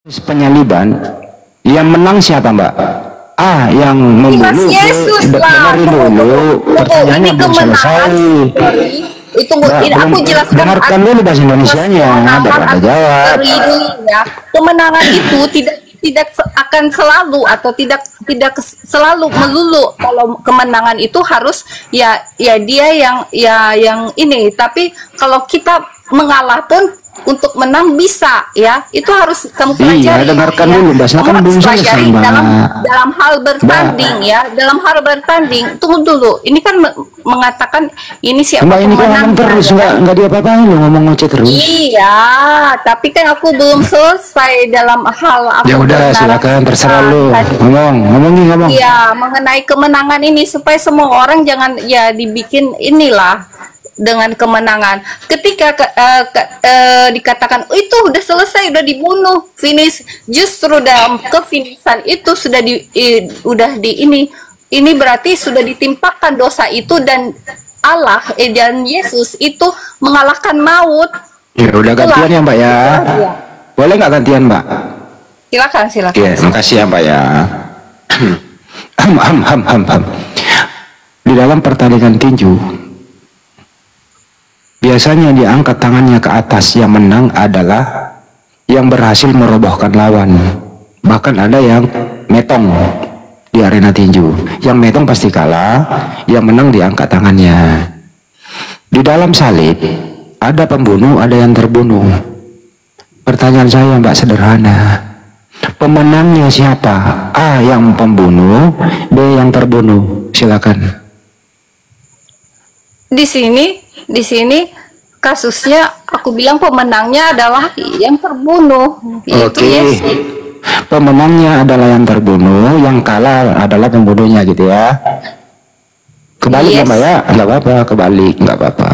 Penyaliban yang menang siapa Mbak? Yang membunuh. Yesus lah. Dengerin dulu, pertanyaannya belum selesai. Ini aku jelaskan. Dengarkan dulu bahasa Indonesianya, baru Anda jawab. Kemenangan itu tidak akan selalu atau tidak selalu melulu. Kalau kemenangan itu harus ya dia yang ini. Tapi kalau kita mengalah pun untuk menang bisa, ya itu harus kamu pelajari. Iya, dengarkan dulu, bahasa kan belum selesai, Mbak. dalam hal bertanding, ya dalam hal bertanding. Tunggu dulu, ini kan mengatakan ini siapa Mbak, ini kan ngomong terus, nggak diapa-apain lo, ngomong ngoceh terus. Iya, tapi kan aku belum selesai dalam hal aku. Ya udah, silakan, terserah lu. Ngomong. Iya, mengenai kemenangan ini supaya semua orang jangan ya dibikin inilah dengan kemenangan. Ketika dikatakan itu udah selesai, udah dibunuh, finish, justru dalam kefinishan itu sudah ini berarti sudah ditimpakan dosa itu, dan Allah dan Yesus itu mengalahkan maut. Ya udah. Itulah. Gantian ya Mbak ya. Boleh nggak gantian Mbak? Silakan. Ya, makasih ya Mbak ya. Di dalam pertandingan tinju biasanya diangkat tangannya ke atas. Yang menang adalah yang berhasil merobohkan lawan. Bahkan ada yang metong di arena tinju. Yang metong pasti kalah, yang menang diangkat tangannya. Di dalam salib ada pembunuh, ada yang terbunuh. Pertanyaan saya Mbak sederhana. Pemenangnya siapa? A yang pembunuh, B yang terbunuh. Silakan. Di sini kasusnya aku bilang pemenangnya adalah yang terbunuh. Oke. Pemenangnya adalah yang terbunuh, yang kalah adalah pembunuhnya gitu ya. Kebalik ya Mbak ya? Nggak apa-apa, kebalik, nggak apa-apa.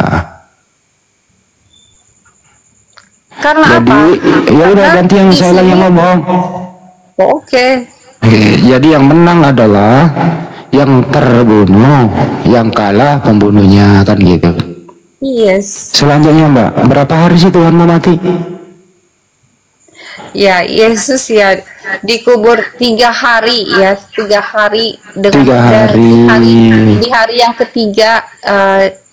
Karena jadi, apa? Ya udah ganti yang saya lagi ngomong. Oke. Jadi yang menang adalah yang terbunuh, yang kalah pembunuhnya, kan gitu. Yes. Selanjutnya Mbak, berapa hari sih Tuhan mau mati? Ya Yesus ya dikubur 3 hari ya, 3 hari dengan 3 hari. Di hari yang ketiga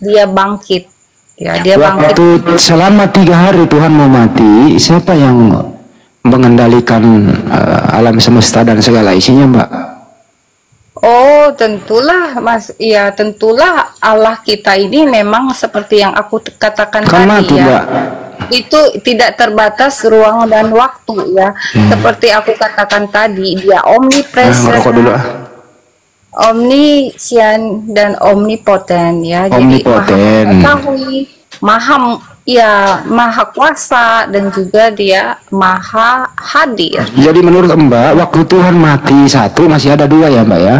dia bangkit. Ya dia bangkit. Waktu selama 3 hari Tuhan mau mati, siapa yang mengendalikan alam semesta dan segala isinya Mbak? Oh tentulah Mas, ya tentulah Allah kita ini memang seperti yang aku katakan tadi ya. Mbak. Itu tidak terbatas ruang dan waktu ya. Seperti aku katakan tadi, dia omnipresent, omniscient dan omnipotent ya. Jadi maha mengetahui, maha kuasa, dan juga dia maha hadir. Jadi menurut Mbak, waktu Tuhan mati 1 masih ada 2 ya Mbak ya?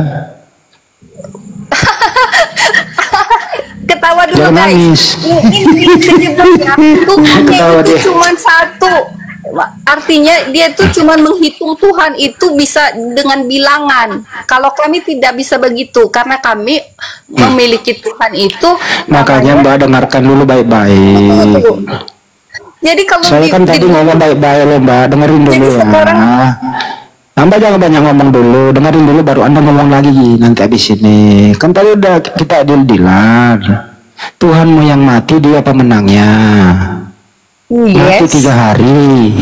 Ketawa dulu guys. Ini ya. Tuhannya itu cuma 1. Artinya dia tuh cuma menghitung Tuhan itu bisa dengan bilangan. Kalau kami tidak bisa begitu, karena kami memiliki Tuhan itu. Makanya Mbak dengarkan dulu baik-baik. Jadi kalau saya kan tadi ngomong baik-baik loh Mbak, dengerin dulu ya. Sekarang, Mbak jangan banyak ngomong dulu, dengerin dulu baru Anda ngomong lagi nanti habis ini. Kan tadi udah kita adil-adilan. Tuhanmu yang mati, dia pemenangnya. Mati 3 hari,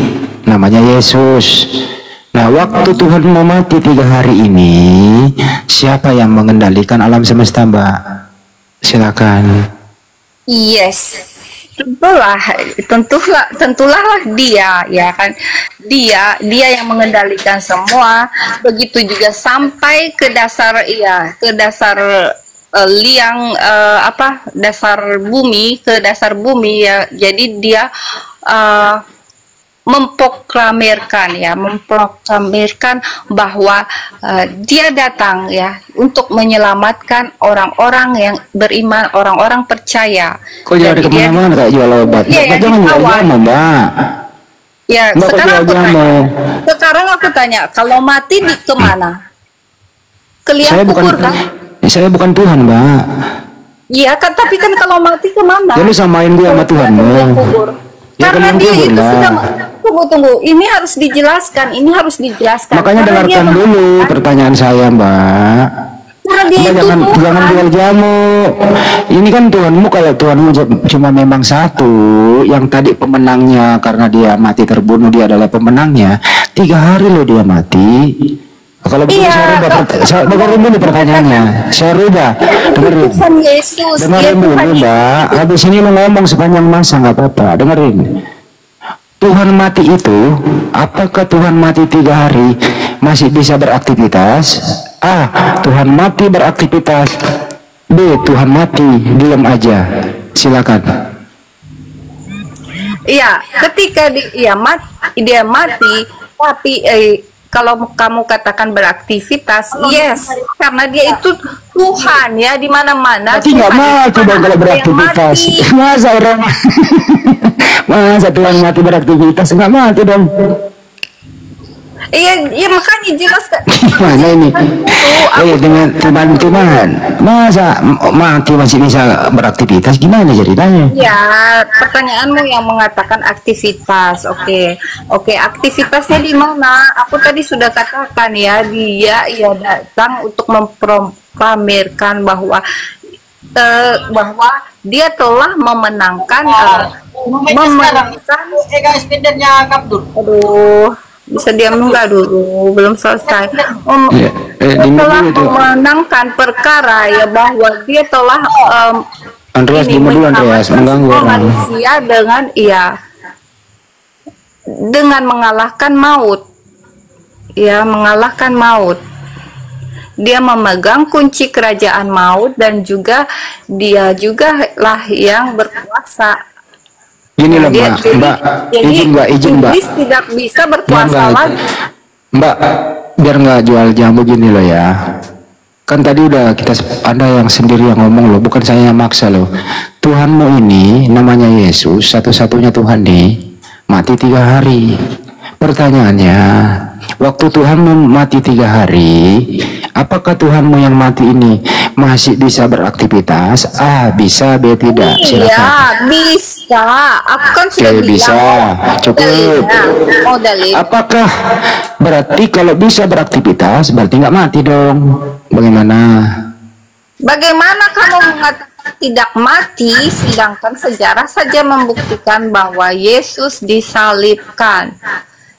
namanya Yesus. Nah, waktu Tuhan mau mati 3 hari ini, siapa yang mengendalikan alam semesta Mbak? Silakan. Yes. Tentulah dia ya kan, dia yang mengendalikan semua. Begitu juga sampai ke dasar dasar bumi ya. Jadi dia memproklamirkan bahwa dia datang ya untuk menyelamatkan orang-orang yang beriman, orang-orang percaya. Kok jadi kemana-mana kayak jual obat? Jangan jual Mbak. Ya, sekarang aku tanya, kalau mati di kemana? Ke liang kubur kan? Saya bukan Tuhan Mbak. Iya kan, tapi kan kalau mati kemana? Jadi samain gue sama Tuhan. Karena belum dia kubur itu lah. sudah tunggu, ini harus dijelaskan, Makanya Karena dia dengarkan dulu mengatakan, pertanyaan saya, Mbak. karena dia Mbak itu jangan Tuhan. jual jamu. Ini kan Tuhanmu, kalau Tuhanmu cuma memang satu, yang tadi pemenangnya karena dia mati terbunuh, dia adalah pemenangnya. 3 hari loh dia mati. Kalau begitu Iya, saya rubah, dengerin dulu pertanyaannya. Saya rubah, itu dengerin. Tuhan Yesus, dia Dengerin dulu Tuhan Yesus. Mbak. Habis ini lo ngomong sepanjang masa nggak apa-apa. Dengerin. Tuhan mati itu, apakah Tuhan mati 3 hari masih bisa beraktivitas? A. Tuhan mati beraktivitas. B. Tuhan mati diam aja. Silakan. Iya, ketika dia mati, tapi kalau kamu katakan beraktivitas, yes, karena dia itu Tuhan ya, di mana-mana. Berarti nggak mati dong kalau beraktivitas. Masa orang masa Tuhan mati beraktivitas nggak mati dong? Iya, makanya jelas kan. Gimana ini? Dengan teman-teman, masa mati masih bisa beraktivitas? Gimana ceritanya? Ya, pertanyaanmu yang mengatakan aktivitas, oke, aktivitasnya di mana? Aku tadi sudah katakan ya, dia datang untuk memproklamirkan bahwa dia telah memenangkan guys, pindernya Kapdur. Aduh, bisa diam enggak dulu, belum selesai. Telah memenangkan perkara ya, bahwa dia telah Andreas dulu, Andreas mengganggu orang. manusia dengan mengalahkan maut. Ya, mengalahkan maut. Dia memegang kunci kerajaan maut, dan juga dia juga lah yang berkuasa. Gini loh Mbak, izin Mbak. Iblis tidak bisa berkuasa lagi. Mbak, biar nggak jual jamu gini loh ya. Kan tadi udah ada yang sendiri yang ngomong loh, bukan saya yang maksa loh. Tuhanmu ini namanya Yesus, satu-satunya Tuhan nih, mati 3 hari. Pertanyaannya, waktu Tuhanmu mati 3 hari, apakah Tuhanmu yang mati ini masih bisa beraktivitas? A. Bisa, B. Tidak. Silakan. Iya, bisa. Aku kan sudah bilang. Bisa, cukup. Dalil. Apakah berarti kalau bisa beraktivitas berarti nggak mati dong? Bagaimana? Bagaimana kamu mengatakan tidak mati, sedangkan sejarah saja membuktikan bahwa Yesus disalibkan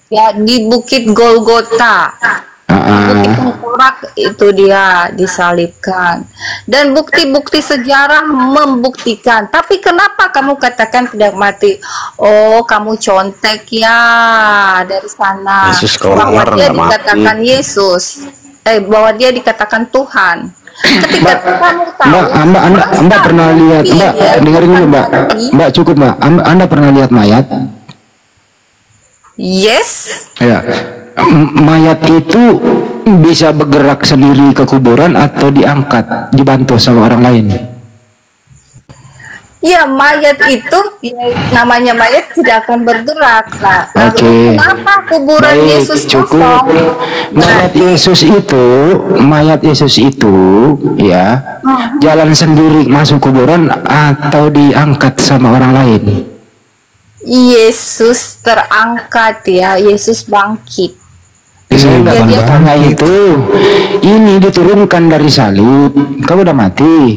ya di Bukit Golgota. Bukit Tengkorak itu dia disalibkan, dan bukti-bukti sejarah membuktikan. Tapi kenapa kamu katakan tidak mati? Oh, kamu contek ya dari sana. Yesus Bahwa dia nggak dikatakan mati. Yesus, bahwa dia dikatakan Tuhan. Ketika kamu tahu, Mbak pernah lihat, Mbak dengerin dulu Mbak cukup Mbak, Anda pernah lihat mayat? Yes. Ya. Mayat itu bisa bergerak sendiri ke kuburan atau diangkat, dibantu sama orang lain? Ya, mayat itu namanya mayat tidak akan bergerak. Nah, kenapa kuburan Yesus kosong? Mayat Yesus itu ya jalan sendiri masuk kuburan atau diangkat sama orang lain? Yesus terangkat ya, Yesus bangkit. Saya nggak bertanya itu. Ini diturunkan dari salib. Kamu udah mati.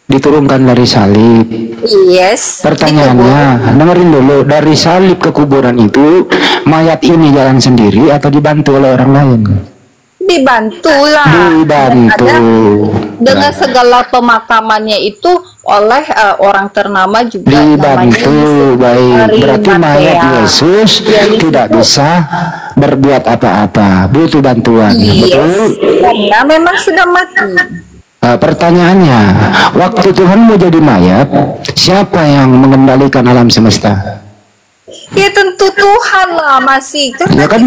Diturunkan dari salib. Yes. Pertanyaannya, dengerin dulu. Dari salib ke kuburan itu, mayat ini jalan sendiri atau dibantu oleh orang lain? Dibantu lah. Dibantu. Dengan segala pemakamannya itu oleh orang ternama juga. Dibantu, baik. Berarti mayat Yesus tidak bisa berbuat apa-apa, butuh bantuan. Betul? Karena memang sudah mati. Pertanyaannya, waktu Tuhan mau jadi mayat, siapa yang mengendalikan alam semesta? Ya tentu Tuhan lah, masih kan akan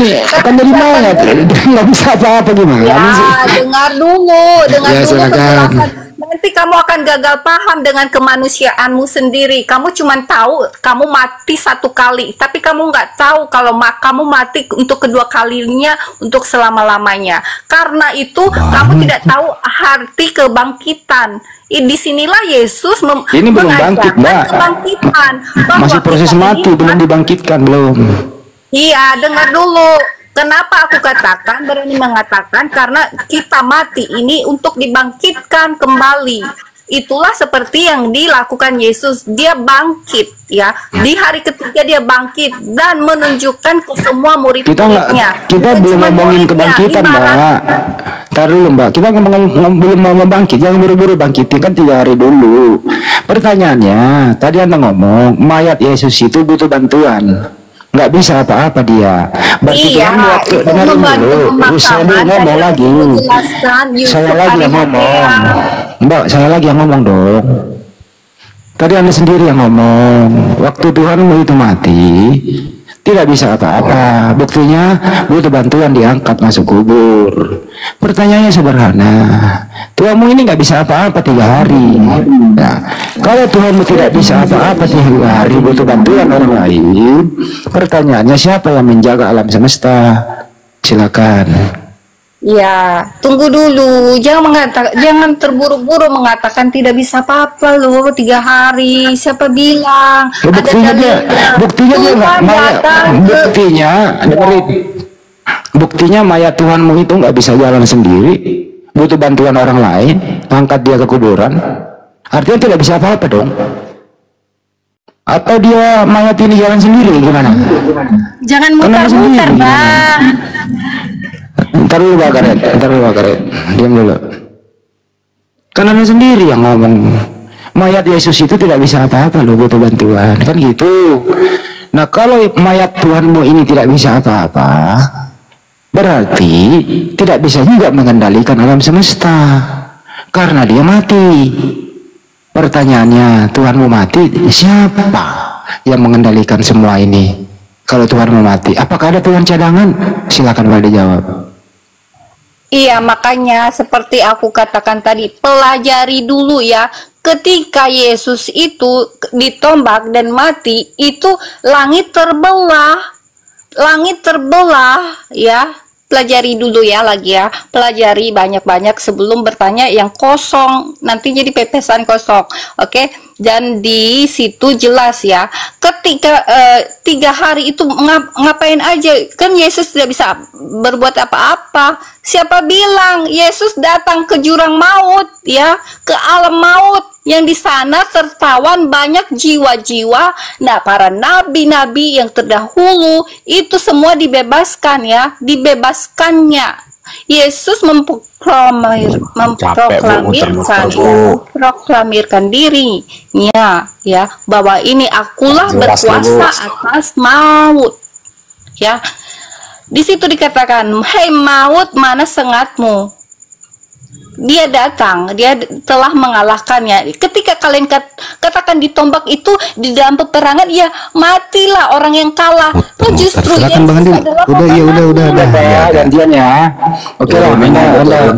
jadi mayat, nggak bisa apa-apa gimana sih? Dengar dulu silakan. Nanti kamu akan gagal paham dengan kemanusiaanmu sendiri. Kamu cuma tahu kamu mati 1 kali, tapi kamu nggak tahu kalau kamu mati untuk kedua kalinya, untuk selama-lamanya. Karena itu kamu tidak tahu arti kebangkitan. Disinilah Yesus Ini belum bangkit, mengajarkan Mbak. kebangkitan. Bahwa Masih proses kita mati, ini belum dibangkitkan, belum. Iya, dengar dulu. Kenapa aku katakan, berani mengatakan, karena kita mati ini untuk dibangkitkan kembali. Itulah seperti yang dilakukan Yesus. Dia bangkit, ya. Di hari ketiga dia bangkit dan menunjukkan ke semua Kita murid-muridnya. kita Bukan belum cuma ngomongin muridnya, kebangkitan, ibarat- Mbak. Ntar dulu, Mbak. Kita belum mau bangkit. Jangan buru-buru bangkitin, kan 3 hari dulu. Pertanyaannya, tadi Anda ngomong mayat Yesus itu butuh bantuan. Nggak bisa apa-apa dia. Berarti Iya, Tuhan waktu itu dengerin membantu dulu. pemakaman. Saya dulu Tadi ngomong aku lagi. menjelaskan Yusuf Saya lagi yang ngomong. Arimatea. Mbak, saya lagi yang ngomong dong. Tadi Anda sendiri yang ngomong. Waktu Tuhanmu itu mati, tidak bisa apa-apa. Buktinya butuh bantuan, diangkat masuk kubur. Pertanyaannya sederhana. Tuhanmu ini nggak bisa apa-apa 3 hari. Nah, kalau Tuhanmu tidak bisa apa-apa 3 hari, butuh bantuan orang lain. Pertanyaannya, siapa yang menjaga alam semesta? Silakan. Ya, tunggu dulu. Jangan terburu-buru mengatakan tidak bisa apa-apa loh 3 hari. Siapa bilang? Ya, buktinya dia Tuhan nggak datang ke dengerin. Buktinya mayat Tuhanmu itu nggak bisa jalan sendiri, butuh bantuan orang lain, angkat dia ke kuburan. Artinya tidak bisa apa-apa dong. Atau dia mayat ini jalan sendiri, gimana? Jangan Karena muter-muter, sendiri. Bang. Ntar dulu Pak Karet, diam dulu. Kan Anda sendiri yang ngomong, mayat Yesus itu tidak bisa apa-apa loh, butuh bantuan, kan gitu. Nah, kalau mayat Tuhanmu ini tidak bisa apa-apa, berarti tidak bisa juga mengendalikan alam semesta, karena dia mati. Pertanyaannya, Tuhanmu mati, siapa yang mengendalikan semua ini? Kalau Tuhanmu mati, apakah ada Tuhan cadangan? Silakan Pak dijawab. Iya, makanya seperti aku katakan tadi, pelajari dulu ya. Ketika Yesus itu ditombak dan mati, itu langit terbelah. Langit terbelah, ya. Pelajari dulu ya lagi ya. Pelajari banyak-banyak sebelum bertanya yang kosong. Nanti jadi pepesan kosong. Oke? Dan di situ jelas ya. Ketika 3 hari itu ngapain aja? Kan Yesus tidak bisa berbuat apa-apa. Siapa bilang Yesus datang ke jurang maut ya, ke alam maut, yang di sana tertawan banyak jiwa-jiwa. Nah, para nabi-nabi yang terdahulu itu semua dibebaskan ya, dibebaskannya. Yesus memproklamirkan dirinya ya, bahwa ini akulah berkuasa atas maut ya. Di situ dikatakan, "Hei maut, mana sengatmu?" Dia datang, dia telah mengalahkannya. Ketika kalian katakan ditombak itu di dalam peperangan, ya matilah orang yang kalah. Nah, justru Silakan Bang Andi. adalah Udah ya, gantian ya. Oke lah,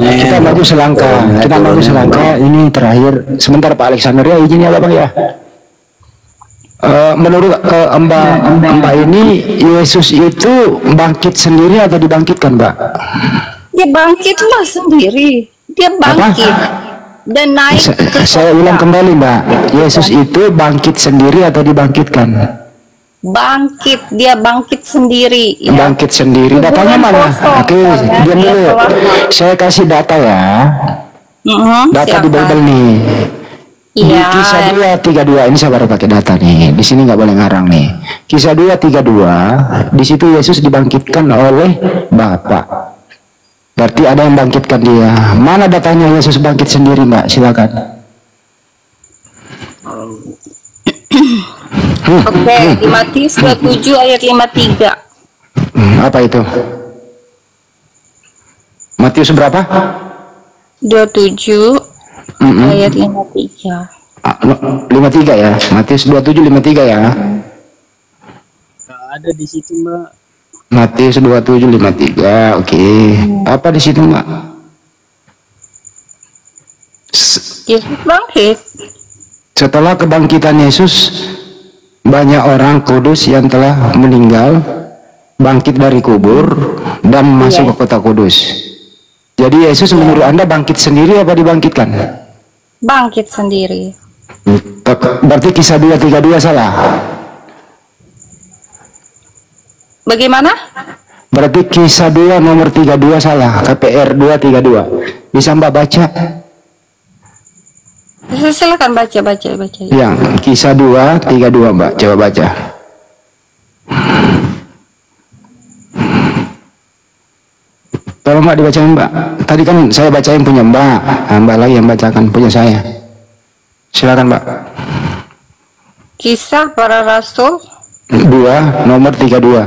kita maju selangkah. Kita maju selangkah. Ini terakhir. Sebentar Pak Alexander ya, izin ya Bang ya. Menurut Mbak ini, Yesus itu bangkit sendiri atau dibangkitkan, Mbak? dia bangkitlah sendiri. Dia bangkit dan naik ke Saya ulang kembali, Mbak. Yesus itu bangkit sendiri atau dibangkitkan? bangkit, dia bangkit sendiri ya. Bangkit sendiri. Datanya mana? Oke, diam dulu. Saya kasih data ya. Data di Bible nih. Di Iya. Kisah 2:32 ini saya baru pakai data nih. Di sini nggak boleh ngarang nih. Kisah 2:32, di situ Yesus dibangkitkan oleh Bapa. Berarti ada yang bangkitkan dia. Mana datanya Yesus bangkit sendiri, Mbak? Silakan. Oke, di Matius 27 ayat 53. Apa itu? Matius berapa? 27 ayat 53. 53 ya. Matius 27:53 ya. Ada di situ, Mbak. Matius 27:53. Oke. Apa di situ, Mbak? Yesus bangkit. Setelah kebangkitan Yesus, banyak orang kudus yang telah meninggal bangkit dari kubur dan masuk ke kota kudus. Jadi Yesus menurut Anda bangkit sendiri apa dibangkitkan? Bangkit sendiri. Berarti kisah 2:32 salah. Bagaimana? Berarti kisah 2 nomor 32 salah. KPR 2:32. Bisa Mbak baca? Silakan baca. Yang kisah 2:32 Mbak, coba baca. Tolong Mbak dibacain Mbak. Tadi kan saya bacain punya Mbak, Mbak lagi yang bacakan punya saya. Silakan Mbak. Kisah para Rasul 2 nomor 32.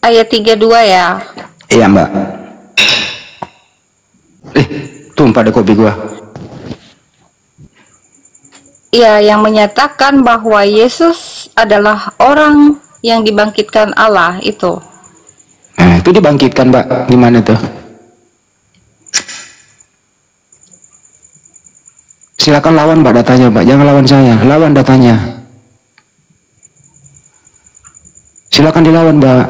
ayat 32 ya. Iya Mbak. Tumpah deh kopi gua. Ya, yang menyatakan bahwa Yesus adalah orang yang dibangkitkan Allah itu. Nah, itu dibangkitkan Mbak. Gimana tuh? Silakan lawan Mbak datanya Mbak. Jangan lawan saya. Lawan datanya. Silakan dilawan Mbak.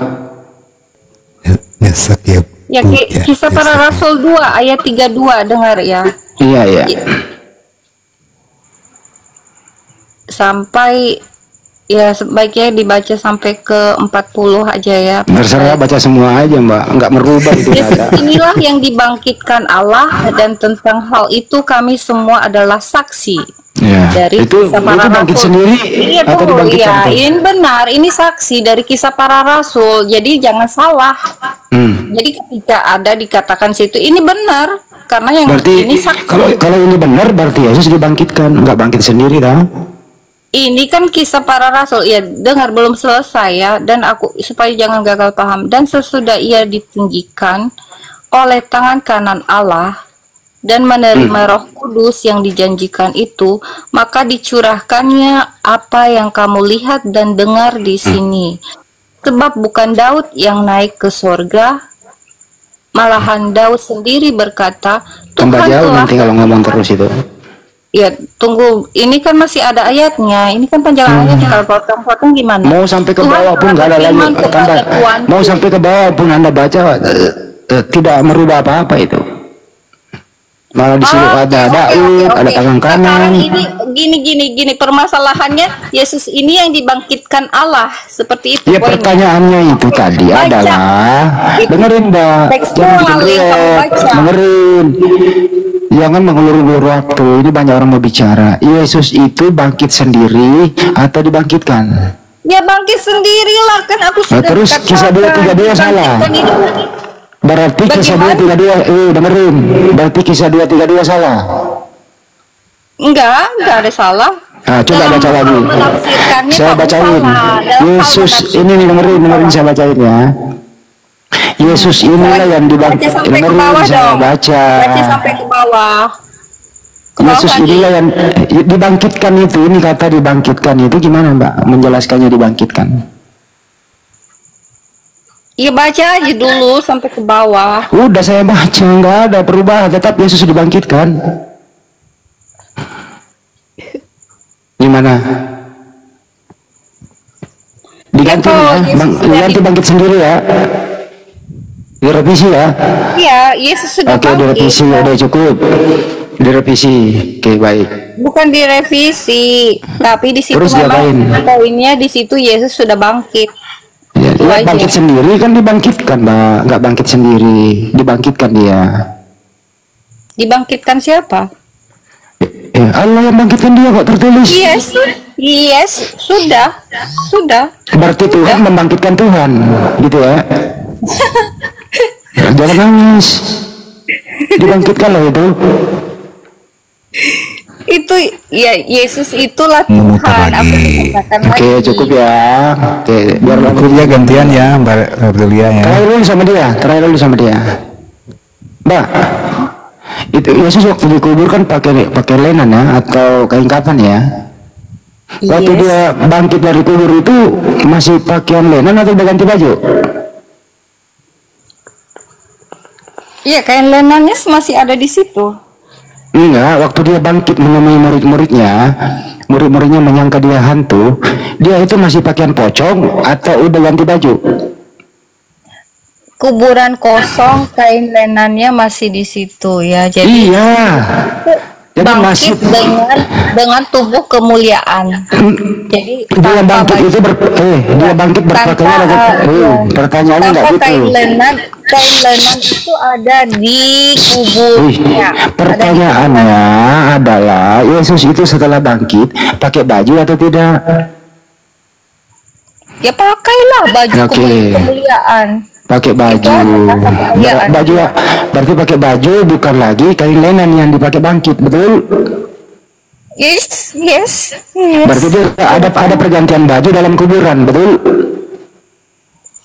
Ya, kisah para Rasul 2 ayat 32, dengar ya. Iya. Sampai ya sebaiknya dibaca sampai ke 40 aja ya. Terserah baca semua aja Mbak. Enggak merubah itu Yesus ada. inilah yang dibangkitkan Allah, dan tentang hal itu kami semua adalah saksi. Ya, Dari itu kisah para bangkit rasul sendiri iya atau tuh, dibangkitkan iya, tuh? ini benar, ini saksi dari kisah para rasul, jadi jangan salah. Jadi ketika ada dikatakan situ ini benar, karena yang Berarti ini saksi. kalau ini benar berarti Yesus dibangkitkan, nggak bangkit sendiri dah. Ini kan kisah para rasul, ya dengar belum selesai ya, dan aku supaya jangan gagal paham. Dan sesudah ia ditinggikan oleh tangan kanan Allah dan menerima Roh Kudus yang dijanjikan itu, maka dicurahkannya apa yang kamu lihat dan dengar di sini. Sebab bukan Daud yang naik ke sorga, malahan Daud sendiri berkata, Tambah Tuhan jauh telah... nanti kalau ngomong terus itu. Ya, tunggu. Ini kan masih ada ayatnya. Ini kan panjang ayatnya. Kalau potong-potong gimana? Mau sampai ke Tuhan bawah pun telah nggak ada lagi berfirman kepada tambah. tuanku. Mau sampai ke bawah pun Anda baca tidak merubah apa-apa itu. Malah di sini ada Daud, ada tangan kanan. Sekarang ini gini permasalahannya, Yesus ini yang dibangkitkan Allah, seperti itu Ya poinnya. pertanyaannya itu tadi Baca. adalah dengerin Mbak, Tekstual jangan bikin yang kamu riak, baca. dengerin, jangan mengulur-ulur waktu. Ini banyak orang mau bicara. Yesus itu bangkit sendiri atau dibangkitkan? Ya bangkit sendirilah, kan aku Nah, sudah terus kisah 2:32 salah. Dibangkitkan itu. Berarti kisah Bagaimana? 2:32 dengerin. Berarti kisah 2:32 salah. Enggak ada salah. Nah, coba Dalam baca hal lagi. menafsirkannya Saya kamu bacain. salah. Dalam hal Yesus menafsirkan ini nih, dengerin salah. saya bacain ya. Yesus inilah yang Baca dibangkit. sampai ke Dengerin bawah saya dong. baca. Baca sampai ke bawah. Ke bawah Yesus lagi. inilah yang dibangkitkan itu. Ini kata dibangkitkan itu gimana Mbak? Menjelaskannya dibangkitkan. Iya, baca aja dulu sampai ke bawah. Udah saya baca, nggak ada perubahan. Tetap Yesus dibangkitkan. Gimana? Diganti Ya, ya, diganti bangkit sendiri ya. Direvisi ya. Iya, Yesus sudah Oke, direvisi udah cukup. Direvisi. Oke, baik. Bukan direvisi, tapi di situ Terus memang diapain? poinnya di situ Yesus sudah bangkit. Ya, Itu dia aja. bangkit sendiri kan dibangkitkan, Mbak. Nggak bangkit sendiri, dibangkitkan dia. Dibangkitkan siapa? Ya, Allah yang bangkitkan dia kok tertulis. Yes, sudah. Berarti Tuhan membangkitkan Tuhan, gitu ya. Ya, jangan nangis. Dibangkitkan loh itu. Itu ya, Yesus itulah Tuhan. Aku katakan Oke, lagi. cukup ya. Oke, biar Aku dia gantian ya Mbak Berlia ya. terakhir dulu sama dia. Mbak, itu Yesus waktu dikubur kan pakai lenan ya atau kain kafan ya. Waktu Yes. dia bangkit dari kubur itu masih pakaian lenan atau udah ganti baju? Iya, kain lenannya masih ada di situ. Enggak, waktu dia bangkit menemui murid-muridnya menyangka dia hantu, dia itu masih pakaian pocong atau udah ganti baju? kuburan kosong, kain lenannya masih di situ ya. Jadi Iya. Jadi masih bangkit dengan tubuh kemuliaan. Jadi dia tanpa bangkit baju, itu dia bangkit berpakaian tanpa pertanyaannya tanpa enggak gitu. kain lenan itu ada di Wih, kuburnya. pertanyaannya adalah Yesus itu setelah bangkit pakai baju atau tidak? Ya pakailah baju Oke. kemuliaan. Pakai baju. Kemuliaan. Baju berarti pakai baju, bukan lagi kain lenan yang dipakai bangkit, betul? Yes. Berarti dia ada pergantian baju dalam kuburan, betul?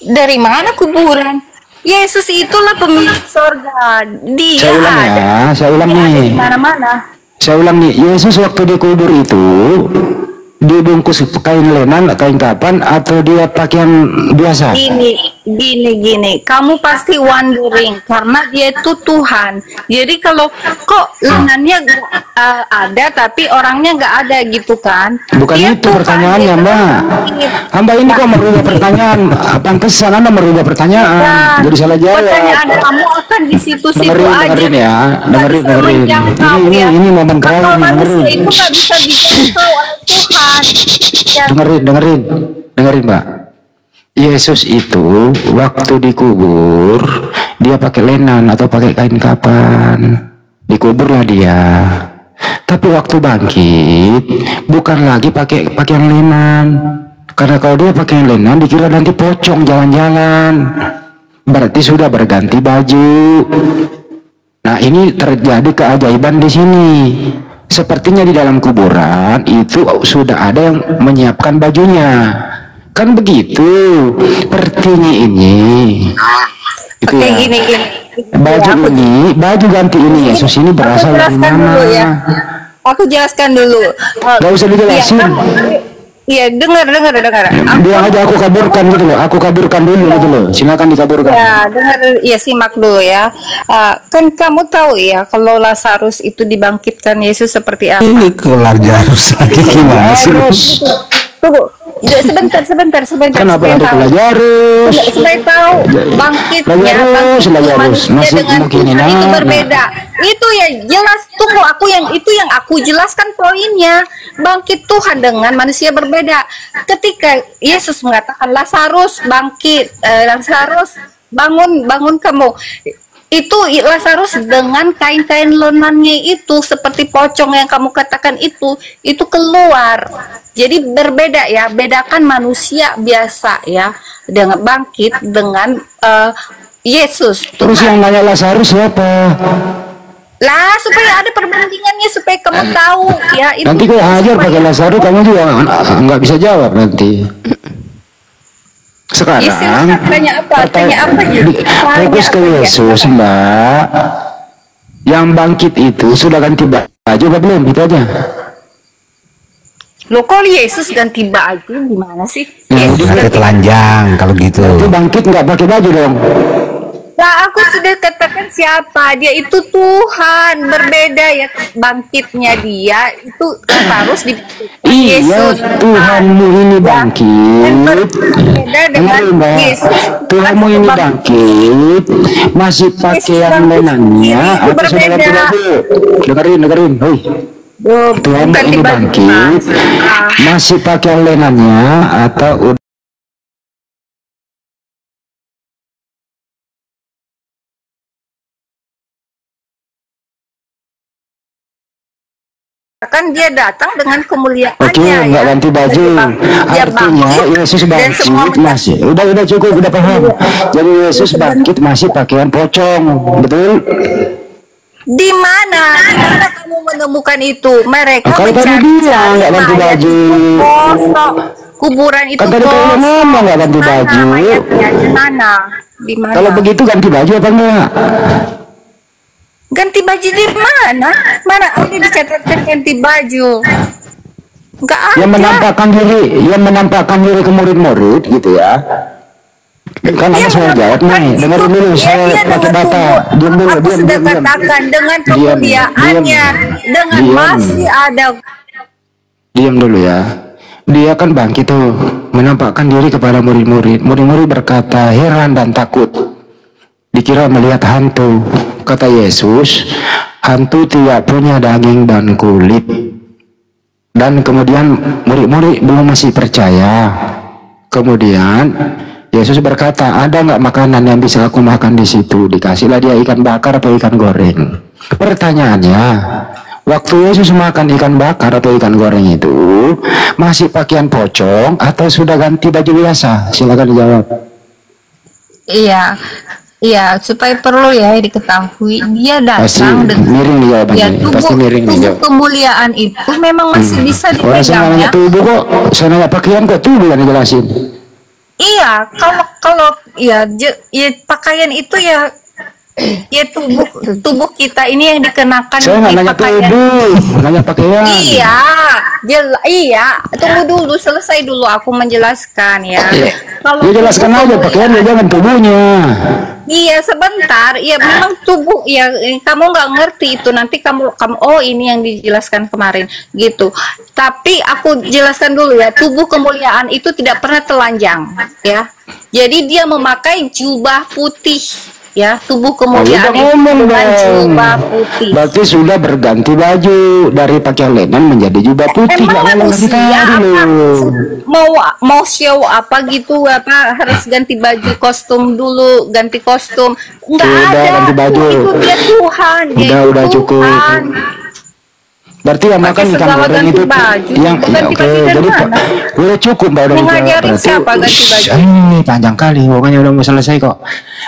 Dari mana kuburan? Yesus itulah pemilik sorga. Dia Saya ulang ada. ya, saya ulang Dia ada nih. di mana-mana. Saya ulang nih, Yesus waktu dikubur itu dibungkus kain lenan, kain kapan, atau dia pakaian biasa? Gini. Kamu pasti wondering karena dia itu Tuhan. Jadi kalau kok lengannya ada tapi orangnya nggak ada gitu kan? Bukan Dia itu Tuhan, pertanyaannya, dia Mbak. bangkit. Hamba ini kok merubah pertanyaan? Pantesan Anda merubah pertanyaan. Dan Jadi salah jawab. pertanyaan kamu akan di situ-situ aja. Dengerin ya, Nggak bisa dengerin. menjangkau, ya. Ini momen Akal keren nih, manusia dengerin. itu nggak bisa dijangkau oleh Tuhan. Ya, Dengerin, Mbak. Yesus itu waktu dikubur dia pakai lenan atau pakai kain kapan, dikuburlah dia. Tapi waktu bangkit bukan lagi pakai pakaian lenan, karena kalau dia pakai lenan dikira nanti pocong jalan-jalan, berarti sudah berganti baju. Nah, ini terjadi keajaiban di sini. Sepertinya di dalam kuburan itu sudah ada yang menyiapkan bajunya. Kan begitu pertinya ini. Gitu Oke, ya. gini. Baju Ya, ini, baju ganti ini Yesus ini berasal dari jelaskan mana? dulu ya. Aku jelaskan dulu. Gak usah dijelasin. Iya, dengar. Bilang aja aku kaburkan gitu loh. Aku kaburkan dulu gitu loh. Silakan dikaburkan. Ya, dengar, ya simak dulu ya. Kan kamu tahu ya kalau Lazarus itu dibangkitkan Yesus seperti apa? Ini kelar jarus lagi gimana sih? Tunggu, sebentar. Kenapa supaya ada tahu. Lazarus? Supaya tahu bangkitnya Lazarus, manusia masih dengan mungkin Tuhan itu nah. berbeda. Itu ya jelas. Tunggu, yang aku jelaskan poinnya. Bangkit Tuhan dengan manusia berbeda. Ketika Yesus mengatakan Lazarus bangkit, Lazarus bangun kamu. Itu Lazarus dengan kain-kain lenannya itu seperti pocong yang kamu katakan itu keluar. Jadi berbeda ya, bedakan manusia biasa ya dengan bangkit dengan Yesus. Terus yang nanya Lazarus siapa? Lah supaya ada perbandingannya supaya kamu tahu ya itu. Nanti kau hajar supaya- pakai Lazarus, kamu juga nggak bisa jawab nanti. Sekarang Ya, silakan, tanya apa aja? fokus ke Tanya apa aja? Yesus, Mbak. Yang bangkit itu sudah ganti baju apa belum? Itu aja. Loh, kok Yesus ganti baju gimana sih? Ya, Yesus Pakai ganti. telanjang kalau gitu. Itu bangkit nggak pakai baju dong. Nah, aku sudah katakan siapa dia itu Tuhan, berbeda ya bangkitnya dia itu harus di Iya, Yesus. Tuhanmu ini bangkit. Dan berbeda dengan Dengerin, Mbak. Yesus. Tuhanmu ini bangkit, masih pakai yang lenannya Itu atau sudah ganti berbeda. baju? Dengerin, hoi. Duh, Tuhanmu ganti ini baju, bangkit, Mas. masih pakai lenannya atau Kan dia datang dengan kemuliaannya. oke, nggak ya. ganti baju. Dia Artinya bangkit, Yesus dan semua bangkit masih. Udah cukup, udah paham. Jadi Yesus bangkit masih pakaian pocong, betul? Di mana kamu menemukan itu? Mereka Kalau tadi bilang nggak ganti mayat baju. itu kosong. Kuburan itu Kan tadi kamu kosong. ngomong nggak ganti Di mana baju. mayatnya? Di mana? Di mana? Kalau begitu ganti baju apa enggak? Ganti baju di mana? Mana ada dicatatkan ganti baju? Enggak ada. Yang menampakkan diri ke murid-murid gitu ya. Kan Dia ada saya jawab menampakkan nih, itu. dengerin dulu, Ya, saya dia pakai dengan data. tubuh. Diam dulu, Aku sudah katakan dengan kemuliaannya, dengan masih ada. Diam dulu ya. Dia kan bangkit tuh, menampakkan diri kepada murid-murid. Murid-murid berkata heran dan takut. dikira melihat hantu. Kata Yesus, hantu tidak punya daging dan kulit. Dan kemudian murid-murid belum masih percaya. Kemudian Yesus berkata, ada nggak makanan yang bisa aku makan di situ? Dikasihlah dia ikan bakar atau ikan goreng. Pertanyaannya, waktu Yesus makan ikan bakar atau ikan goreng itu masih pakaian pocong atau sudah ganti baju biasa? Silakan dijawab. Iya, iya, supaya perlu ya diketahui, dia Pasti datang dengan miring nih jawabannya. ya Pasti miring nih tubuh jawab. kemuliaan itu memang masih bisa Orang saya dipegang nanya ya. tubuh kok, saya nanya pakaian kok tubuh yang dijelasin. Iya, kalau ya, ya pakaian itu ya tubuh kita ini yang dikenakan Saya nggak di nanya pakaian. tubuh, nanya pakaian. Iya, iya. Tunggu dulu, selesai dulu aku menjelaskan ya. Kalau Ya jelaskan tubuh aja pakaian, ya jangan tubuhnya. iya sebentar, ya memang tubuh ya kamu nggak ngerti itu nanti kamu oh ini yang dijelaskan kemarin gitu. Tapi aku jelaskan dulu ya, tubuh kemuliaan itu tidak pernah telanjang ya. Jadi dia memakai jubah putih ya, tubuh Udah kemuliaan itu ngomong dengan dong. jubah putih. Berarti sudah berganti baju dari pakaian lenan menjadi jubah putih. Emang Nggak ngomong dari manusia tadi apa loh. mau show apa gitu apa harus ganti baju kostum dulu ganti kostum nggak Udah, ada ganti baju. itu dia Tuhan dia itu Udah cukup. Tuhan. Berarti yang makan Pakai ikan segala goreng ganti itu baju. yang Ganti ya, oke. baju dari Jadi mana sih? udah cukup Mbak udah Mau dijawab. ngajarin Berarti siapa ganti baju? Ini panjang kali pokoknya udah mau selesai kok.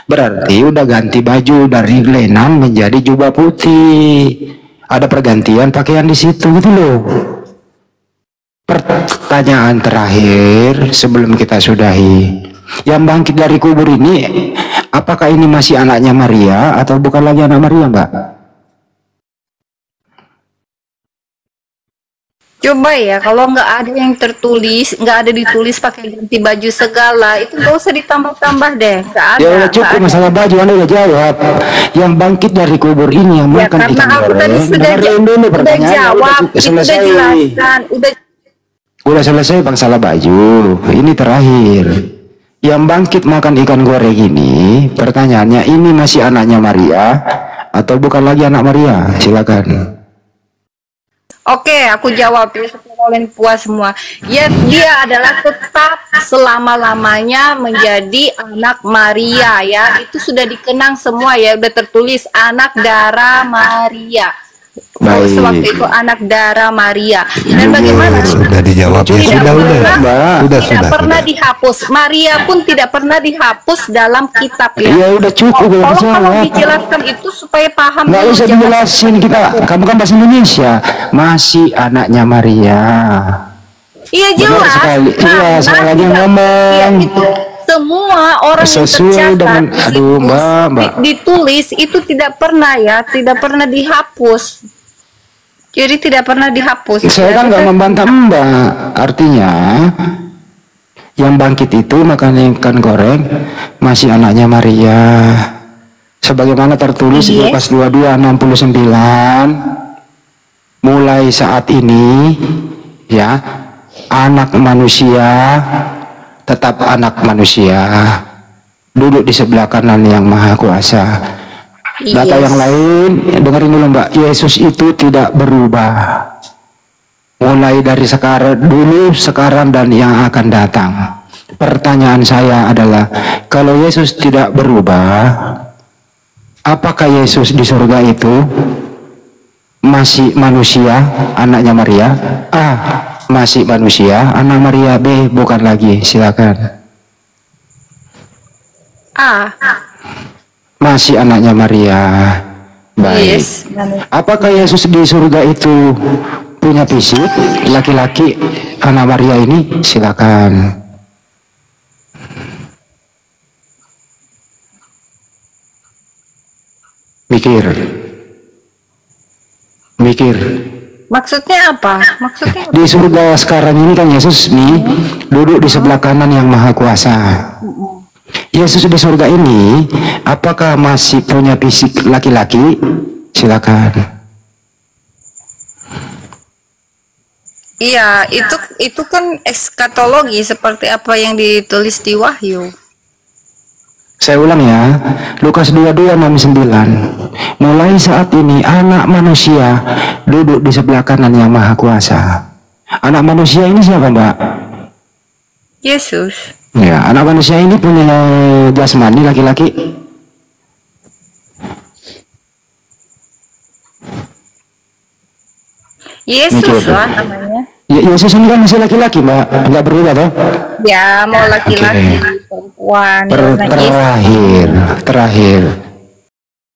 Berarti udah ganti baju dari lenan menjadi jubah putih. Ada pergantian pakaian di situ gitu loh. Pertanyaan terakhir sebelum kita sudahi. Yang bangkit dari kubur ini, apakah ini masih anaknya Maria atau bukan lagi anak Maria, Mbak? Coba ya, kalau nggak ada yang tertulis, nggak ada ditulis pakai ganti baju segala, itu nggak usah ditambah-tambah deh, nggak ada. Ya udah nggak cukup ada. masalah baju, Anda udah jawab. Yang bangkit dari kubur ini yang Ya makan karena ikan aku tadi goreng. Dengerin dulu udah pertanyaannya, jawab, itu udah selesai. jelaskan, Udah selesai bang salah baju. Ini terakhir. Yang bangkit makan ikan goreng ini, pertanyaannya ini masih anaknya Maria atau bukan lagi anak Maria? Silakan. Oke, aku jawab ya supaya kalian puas semua. Ya, dia adalah tetap selama-lamanya menjadi anak Maria ya. Itu sudah dikenang semua ya, udah tertulis anak darah Maria. Baik. Sewaktu itu anak darah Maria. Dan bagaimana? Sudah dijawab ya, Tidak sudah pernah dihapus. Maria pun tidak pernah dihapus dalam kitab ya. Ya udah cukup udah Kalau jawab. dijelaskan itu supaya paham Nggak dulu, usah jangan dijelasin kita. Kamu kan bahasa Indonesia. Masih anaknya Maria. Iya Benar jelas. sekali. Iya, saya lagi tidak- ngomong. Iya, itu semua orang yang Sesuai tercatat dengan- di aduh, situs, Mbak. ditulis itu tidak pernah ya, tidak pernah dihapus. Jadi tidak pernah dihapus. Saya kan nggak membantah Mbak. Artinya yang bangkit itu makan ikan goreng masih anaknya Maria. Sebagaimana tertulis di Yes. Lukas 22:69. Mulai saat ini ya anak manusia tetap anak manusia duduk di sebelah kanan yang maha kuasa. Data Yes. yang lain, dengerin dulu Mbak, Yesus itu tidak berubah. Mulai dari sekarang, dulu, sekarang, dan yang akan datang. Pertanyaan saya adalah, kalau Yesus tidak berubah, apakah Yesus di surga itu masih manusia, anaknya Maria? A, masih manusia, anak Maria. B, bukan lagi. Silakan. Masih anaknya Maria. Baik. Yes. Apakah Yesus di surga itu punya fisik laki-laki anak Maria ini? Silakan. Mikir. Mikir. Maksudnya apa? Maksudnya Di surga sekarang ini kan Yesus nih duduk di sebelah kanan yang maha kuasa. Yesus di surga ini apakah masih punya fisik laki-laki? Silakan. Iya, itu kan eskatologi seperti apa yang ditulis di Wahyu. Saya ulang ya, Lukas 22:69. Mulai saat ini anak manusia duduk di sebelah kanan yang maha kuasa. Anak manusia ini siapa, Mbak? Yesus. Ya, anak manusia ini punya jasmani laki-laki. Yesus Betul. lah namanya. Ya, Yesus ini kan masih laki-laki, Mbak. Enggak berubah toh? Ya mau laki-laki, Oke. perempuan. ya, nah, Yesus. Terakhir